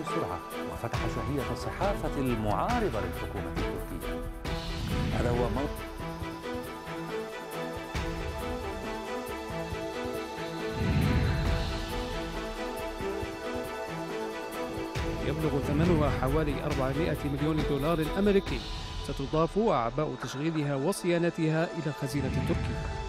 بسرعة وفتح شهية الصحافة المعارضة للحكومة التركية. هذا هو موقف. يبلغ ثمنها حوالي 400 مليون دولار أمريكي، ستضاف أعباء تشغيلها وصيانتها إلى الخزينة التركية.